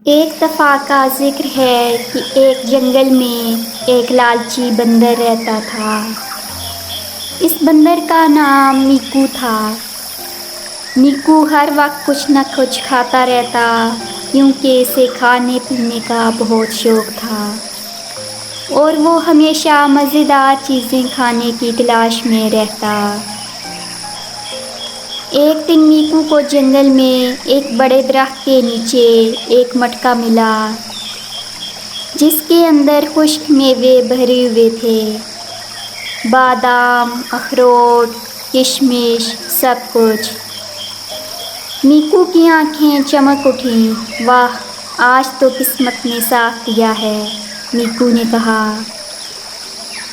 एक दफ़ा का ज़िक्र है कि एक जंगल में एक लालची बंदर रहता था। इस बंदर का नाम मीकू था। मीकू हर वक्त कुछ न कुछ खाता रहता, क्योंकि इसे खाने पीने का बहुत शौक़ था और वो हमेशा मज़ेदार चीज़ें खाने की तलाश में रहता। एक दिन मीकू को जंगल में एक बड़े दरख्त के नीचे एक मटका मिला, जिसके अंदर खुश्क मेवे भरे हुए थे। बादाम, अखरोट, किशमिश, सब कुछ। मीकू की आंखें चमक उठीं। वाह, आज तो किस्मत ने साथ दिया है, मीकू ने कहा।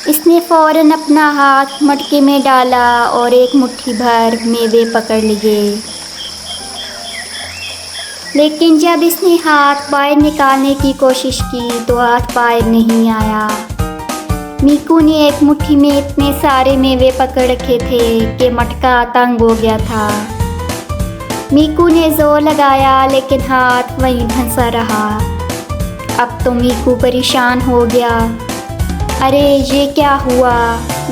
इसने फ़ौरन अपना हाथ मटके में डाला और एक मुट्ठी भर मेवे पकड़ लिए। लेकिन जब इसने हाथ बाहर निकालने की कोशिश की तो हाथ बाहर नहीं आया। मीकू ने एक मुट्ठी में इतने सारे मेवे पकड़ रखे थे कि मटका तंग हो गया था। मीकू ने ज़ोर लगाया, लेकिन हाथ वहीं फंसा रहा। अब तो मीकू परेशान हो गया। अरे ये क्या हुआ,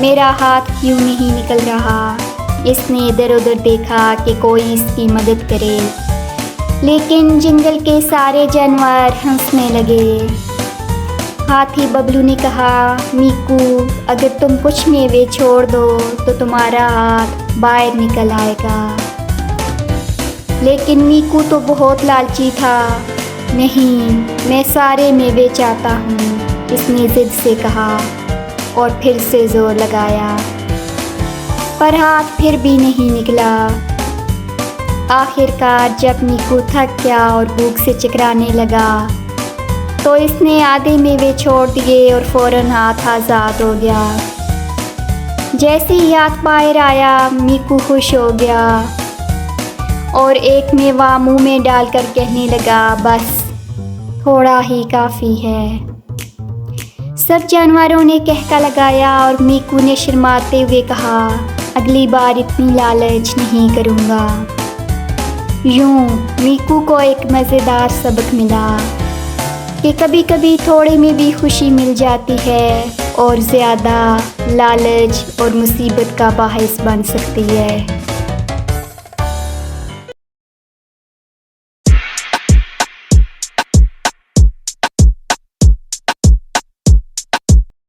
मेरा हाथ क्यों नहीं निकल रहा? इसने इधर उधर देखा कि कोई इसकी मदद करे, लेकिन जंगल के सारे जानवर हंसने लगे। हाथी बबलू ने कहा, मीकू, अगर तुम कुछ मेवे छोड़ दो तो तुम्हारा हाथ बाहर निकल आएगा। लेकिन मीकू तो बहुत लालची था। नहीं, मैं सारे मेवे चाहता हूँ, इसने ज़िद से कहा और फिर से ज़ोर लगाया, पर हाथ फिर भी नहीं निकला। आखिरकार जब मीकू थक गया और भूख से चकराने लगा तो इसने आधे मेवे छोड़ दिए और फ़ौरन हाथ आज़ाद हो गया। जैसे ही हाथ बाहर आया, मीकू खुश हो गया और एक मेवा मुंह में डालकर कहने लगा, बस थोड़ा ही काफ़ी है। सब जानवरों ने कहका लगाया और मीकू ने शर्माते हुए कहा, अगली बार इतनी लालच नहीं करूँगा। यूँ मीकू को एक मज़ेदार सबक मिला कि कभी कभी थोड़े में भी खुशी मिल जाती है और ज़्यादा लालच और मुसीबत का बाहिस बन सकती है।